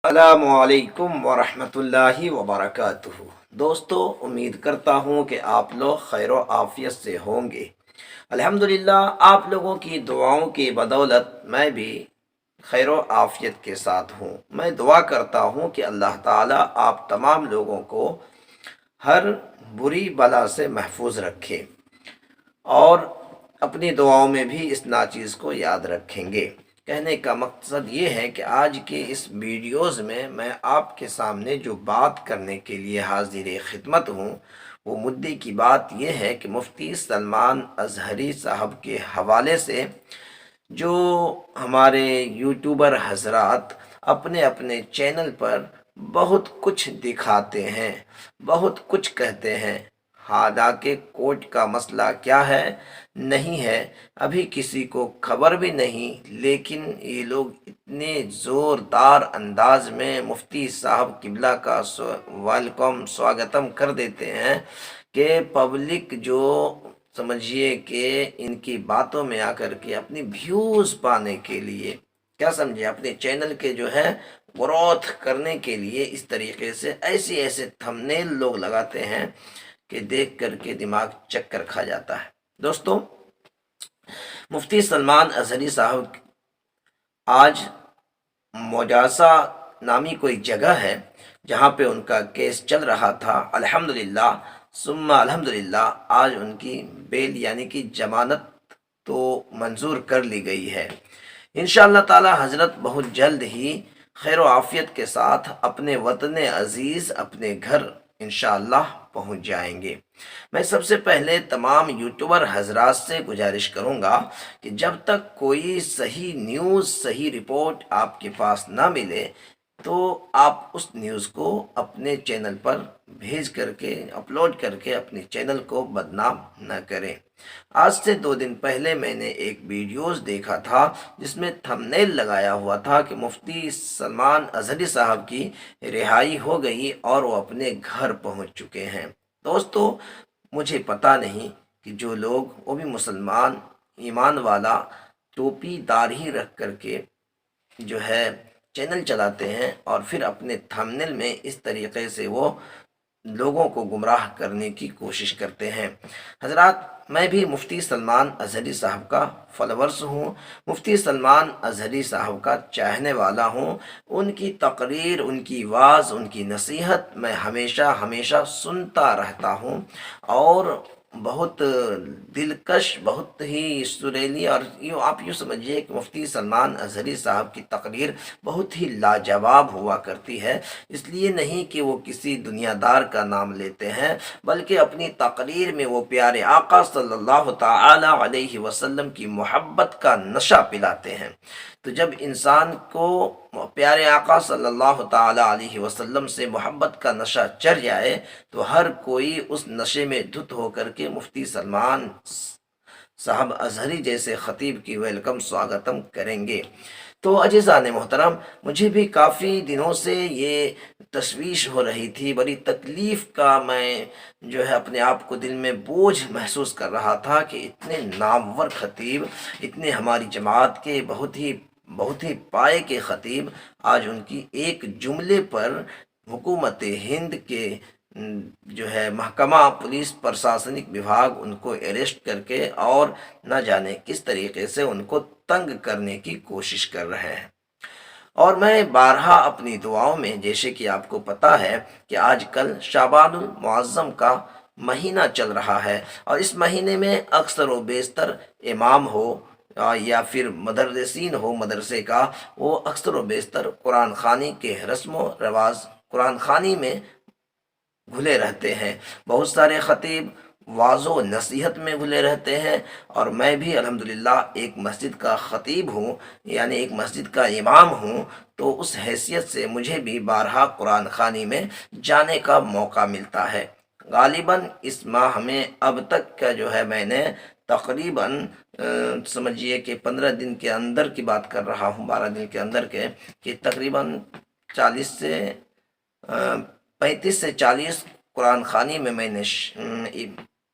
السلام علیکم ورحمۃ اللہ وبرکاتہ۔ دوستو، امید کرتا ہوں کہ آپ لوگ خیر و عافیت سے ہوں گے۔ الحمدللہ، آپ لوگوں کی دعاؤں کی بدولت میں بھی خیر و عافیت کے ساتھ ہوں۔ میں دعا کرتا ہوں کہ اللہ تعالیٰ آپ تمام لوگوں کو ہر بری بلا سے محفوظ رکھے، اور اپنی دعاؤں میں بھی اس ناچیز کو یاد رکھیں گے۔ کہنے کا مقصد یہ ہے کہ آج کے اس ویڈیوز میں آپ کے سامنے جو بات کرنے کے لیے حاضر خدمت ہوں، وہ مدعے کی بات یہ ہے کہ مفتی سلمان اظہری صاحب کے حوالے سے جو ہمارے یوٹیوبر حضرات اپنے اپنے چینل پر بہت کچھ دکھاتے ہیں، بہت کچھ کہتے ہیں، حالانکہ کوٹ کا مسئلہ کیا ہے نہیں ہے ابھی کسی کو خبر بھی نہیں، لیکن یہ لوگ اتنے زوردار انداز میں مفتی صاحب قبلہ کا ویلکم سواگتم کر دیتے ہیں کہ پبلک جو سمجھیے کہ ان کی باتوں میں آ کر کے اپنی ویوز پانے کے لیے، کیا سمجھے، اپنے چینل کے جو ہے گروتھ کرنے کے لیے اس طریقے سے ایسے تھمنیل لوگ لگاتے ہیں کہ دیکھ کر کے دماغ چکر کھا جاتا ہے۔ دوستو، مفتی سلمان اظہری صاحب آج مجاسا نامی کوئی جگہ ہے جہاں پہ ان کا کیس چل رہا تھا، الحمدللہ ثم الحمدللہ آج ان کی بیل یعنی کہ ضمانت تو منظور کر لی گئی ہے۔ انشاءاللہ تعالی حضرت بہت جلد ہی خیر و عافیت کے ساتھ اپنے وطن عزیز، اپنے گھر انشاءاللہ پہنچ جائیں گے۔ میں سب سے پہلے تمام یوٹیوبر حضرات سے گزارش کروں گا کہ جب تک کوئی صحیح نیوز، صحیح رپورٹ آپ کے پاس نہ ملے تو آپ اس نیوز کو اپنے چینل پر بھیج کر کے، اپلوڈ کر کے اپنے چینل کو بدنام نہ کریں۔ آج سے 2 دن پہلے میں نے ایک ویڈیوز دیکھا تھا جس میں تھمنیل لگایا ہوا تھا کہ مفتی سلمان اظہری صاحب کی رہائی ہو گئی اور وہ اپنے گھر پہنچ چکے ہیں۔ دوستو، مجھے پتہ نہیں کہ جو لوگ، وہ بھی مسلمان ایمان والا، ٹوپی داڑھی رکھ کر کے جو ہے چینل چلاتے ہیں اور پھر اپنے تھمبنیل میں اس طریقے سے وہ لوگوں کو گمراہ کرنے کی کوشش کرتے ہیں۔ حضرات، میں بھی مفتی سلمان اظہری صاحب کا فالورز ہوں، مفتی سلمان اظہری صاحب کا چاہنے والا ہوں۔ ان کی تقریر، ان کی واعظ، ان کی نصیحت میں ہمیشہ سنتا رہتا ہوں، اور بہت دلکش، بہت ہی سریلی، اور آپ یوں سمجھیے کہ مفتی سلمان اظہری صاحب کی تقریر بہت ہی لاجواب ہوا کرتی ہے۔ اس لیے نہیں کہ وہ کسی دنیا دار کا نام لیتے ہیں، بلکہ اپنی تقریر میں وہ پیارے آقا صلی اللہ تعالی علیہ وسلم کی محبت کا نشہ پلاتے ہیں۔ تو جب انسان کو پیارے آقا صلی اللہ تعالی علیہ وسلم سے محبت کا نشہ چڑھ جائے تو ہر کوئی اس نشے میں دھت ہو کر کے مفتی سلمان صاحب اظہری جیسے خطیب کی ویلکم سواگتم کریں گے۔ تو عزیزان محترم، مجھے بھی کافی دنوں سے یہ تشویش ہو رہی تھی، بڑی تکلیف کا میں جو ہے اپنے آپ کو دل میں بوجھ محسوس کر رہا تھا کہ اتنے نامور خطیب، اتنے ہماری جماعت کے بہت ہی پائے کے خطیب، آج ان کی ایک جملے پر حکومت ہند کے جو ہے محکمہ پولیس پرشاسنک وبھاگ ان کو اریسٹ کر کے اور نہ جانے کس طریقے سے ان کو تنگ کرنے کی کوشش کر رہے ہیں۔ اور میں بارہا اپنی دعاؤں میں، جیسے کہ آپ کو پتہ ہے کہ آج کل شعبان المعظم کا مہینہ چل رہا ہے، اور اس مہینے میں اکثر و بیشتر امام ہو یا پھر مدرسین ہو مدرسے کا، وہ اکثر و بیشتر قرآن خوانی کے رسم و رواج، قرآن خوانی میں گھلے رہتے ہیں۔ بہت سارے خطیب واعظ و نصیحت میں گھلے رہتے ہیں، اور میں بھی الحمدللہ ایک مسجد کا خطیب ہوں، یعنی ایک مسجد کا امام ہوں، تو اس حیثیت سے مجھے بھی بارہا قرآن خوانی میں جانے کا موقع ملتا ہے۔ غالباً اس ماہ میں اب تک کا جو ہے میں نے تقریباً سمجھیے کہ 15 دن کے اندر کی بات کر رہا ہوں، 12 دن کے اندر کے، کہ تقریباً 35 سے 40 قرآن خوانی میں نے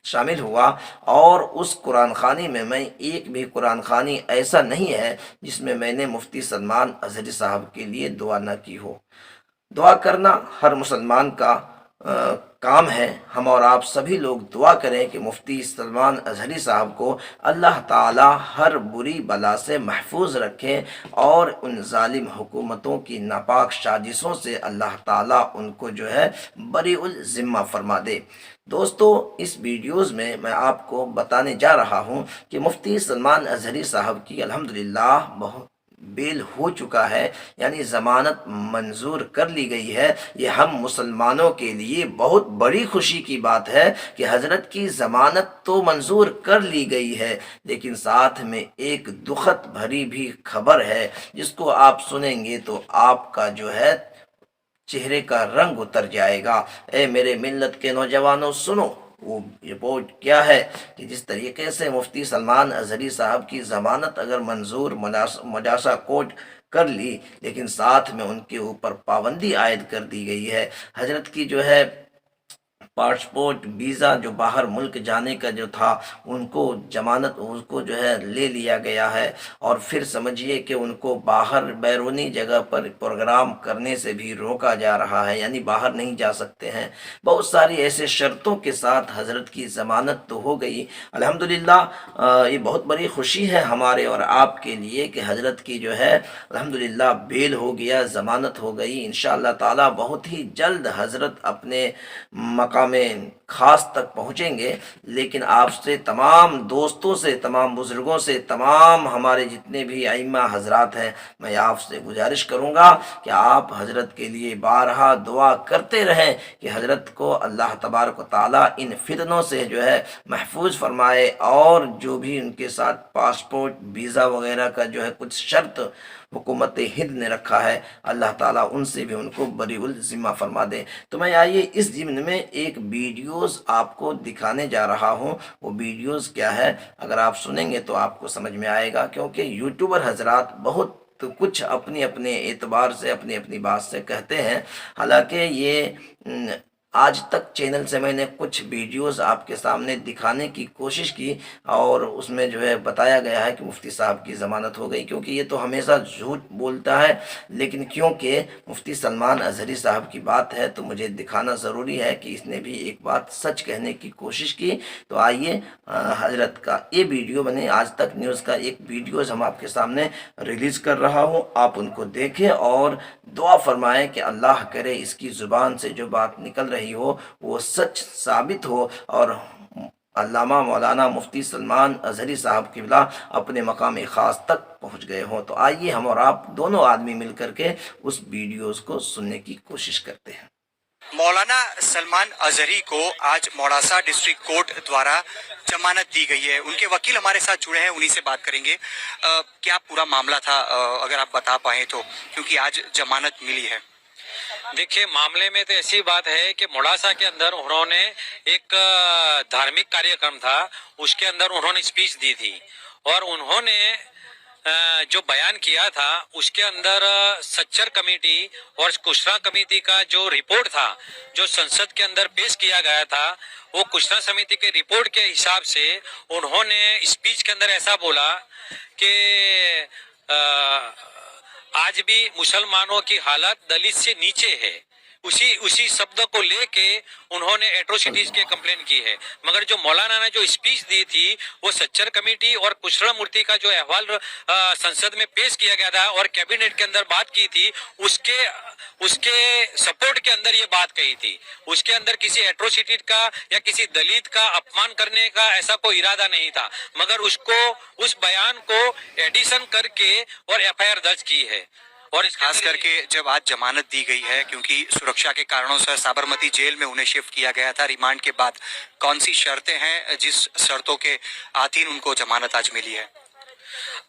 شامل ہوا، اور اس قرآن خوانی میں ایک بھی قرآن خوانی ایسا نہیں ہے جس میں نے مفتی سلمان اظہری صاحب کے لیے دعا نہ کی ہو۔ دعا کرنا ہر مسلمان کا کام ہے۔ ہم اور آپ سبھی لوگ دعا کریں کہ مفتی سلمان اظہری صاحب کو اللہ تعالی ہر بری بلا سے محفوظ رکھے، اور ان ظالم حکومتوں کی ناپاک سازشوں سے اللہ تعالی ان کو جو ہے بری الذمہ فرما دے۔ دوستو، اس ویڈیوز میں آپ کو بتانے جا رہا ہوں کہ مفتی سلمان اظہری صاحب کی الحمدللہ بہت بیل ہو چکا ہے، یعنی ضمانت منظور کر لی گئی ہے۔ یہ ہم مسلمانوں کے لیے بہت بڑی خوشی کی بات ہے کہ حضرت کی ضمانت تو منظور کر لی گئی ہے، لیکن ساتھ میں ایک دکھد بھری بھی خبر ہے جس کو آپ سنیں گے تو آپ کا جو ہے چہرے کا رنگ اتر جائے گا۔ اے میرے ملت کے نوجوانوں، سنو وہ رپورٹ کیا ہے کہ جس طریقے سے مفتی سلمان اظہری صاحب کی ضمانت اگر منظور مجاسا کورٹ کر لی، لیکن ساتھ میں ان کے اوپر پابندی عائد کر دی گئی ہے۔ حضرت کی جو ہے پاسپورٹ ویزا جو باہر ملک جانے کا جو تھا، ان کو ضمانت اس کو جو ہے لے لیا گیا ہے، اور پھر سمجھیے کہ ان کو باہر بیرونی جگہ پر پروگرام کرنے سے بھی روکا جا رہا ہے، یعنی باہر نہیں جا سکتے ہیں۔ بہت ساری ایسے شرطوں کے ساتھ حضرت کی ضمانت تو ہو گئی۔ الحمدللہ یہ بہت بڑی خوشی ہے ہمارے اور آپ کے لیے کہ حضرت کی جو ہے الحمدللہ بیل ہو گیا، ضمانت ہو گئی۔ انشاءاللہ تعالی بہت ہی جلد حضرت اپنے مقام خاص تک پہنچیں گے، لیکن آپ سے، تمام دوستوں سے، تمام بزرگوں سے، تمام ہمارے جتنے بھی ائمہ حضرات ہیں، میں آپ سے گزارش کروں گا کہ آپ حضرت کے لیے بارہا دعا کرتے رہیں کہ حضرت کو اللہ تبارک و تعالیٰ ان فتنوں سے جو ہے محفوظ فرمائے، اور جو بھی ان کے ساتھ پاسپورٹ ویزا وغیرہ کا جو ہے کچھ شرط حکومت ہند نے رکھا ہے، اللہ تعالیٰ ان سے بھی ان کو بری الذمہ فرما دے۔ تو میں آئیے اس ضمن میں ایک ویڈیوز آپ کو دکھانے جا رہا ہوں۔ وہ ویڈیوز کیا ہے، اگر آپ سنیں گے تو آپ کو سمجھ میں آئے گا، کیونکہ یوٹیوبر حضرات بہت کچھ اپنے اپنے اعتبار سے، اپنی اپنی بات سے کہتے ہیں۔ حالانکہ یہ آج تک چینل سے میں نے کچھ ویڈیوز آپ کے سامنے دکھانے کی کوشش کی، اور اس میں جو ہے بتایا گیا ہے کہ مفتی صاحب کی ضمانت ہو گئی، کیونکہ یہ تو ہمیشہ جھوٹ بولتا ہے، لیکن کیونکہ مفتی سلمان اظہری صاحب کی بات ہے تو مجھے دکھانا ضروری ہے کہ اس نے بھی ایک بات سچ کہنے کی کوشش کی۔ تو آئیے حضرت کا یہ ویڈیو، میں نے آج تک نیوز کا ایک ویڈیوز ہم آپ کے سامنے ریلیز کر رہا ہوں، آپ ان کو دیکھیں اور دعا فرمائیں کہ اللہ کرے اس کی زبان سے جو بات نکل رہی ہو وہ سچ ثابت ہو، اور علامہ مولانا مفتی سلمان اظہری صاحب قبلہ اپنے مقام خاص تک پہنچ گئے ہوں۔ تو آئیے ہم اور آپ دونوں آدمی مل کر کے اس ویڈیوز کو سننے کی کوشش کرتے ہیں۔ مولانا سلمان اظہری کو آج موڑاسا ڈسٹرکٹ کورٹ دوارا ضمانت دی گئی ہے۔ ان کے وکیل ہمارے ساتھ جڑے ہیں، انہی سے بات کریں گے۔ کیا پورا معاملہ تھا، اگر آپ بتا پائیں تو، کیونکہ آج ضمانت ملی ہے۔ دیکھیے، معاملے میں تو ایسی بات ہے کہ موڑاسا کے اندر انہوں نے ایک دھارمک کاریہ کرم تھا، اس کے اندر انہوں نے اسپیچ دی تھی، اور انہوں نے جو بیان کیا تھا اس کے اندر سچر کمیٹی اور کشرا کمیٹی کا جو رپورٹ تھا جو سنسد کے اندر پیش کیا گیا تھا، وہ کشرا سمیتی کے رپورٹ کے حساب سے انہوں نے اسپیچ کے اندر ایسا بولا کہ آج بھی مسلمانوں کی حالت دلت سے نیچے ہے۔ اسی شبد کو لے کے انہوں نے ایٹروسٹیز کے کمپلین کی ہے، مگر جو مولانا نے جو اسپیچ دی تھی وہ سچر کمیٹی اور کشرا مورتی کا جو احوال سنسد میں پیش کیا گیا تھا اور کیبنٹ کے اندر بات کی تھی، اس کے سپورٹ کے اندر یہ بات کہی تھی۔ اس کے اندر کسی ایٹروسٹی کا یا کسی دلت کا اپمان کرنے کا ایسا کوئی ارادہ نہیں تھا، مگر اس بیان کو ایڈیشن کر کے اور ایف آئی آر درج کی ہے۔ اور خاص کر کے جب آج ضمانت دی گئی ہے، کیونکہ سرکشا کے کارنوں سے سابرمتی جیل میں انہیں شفٹ کیا گیا تھا ریمانڈ کے بعد، کون سی شرطیں ہیں جس شرطوں کے آتین ان کو ضمانت آج ملی ہے؟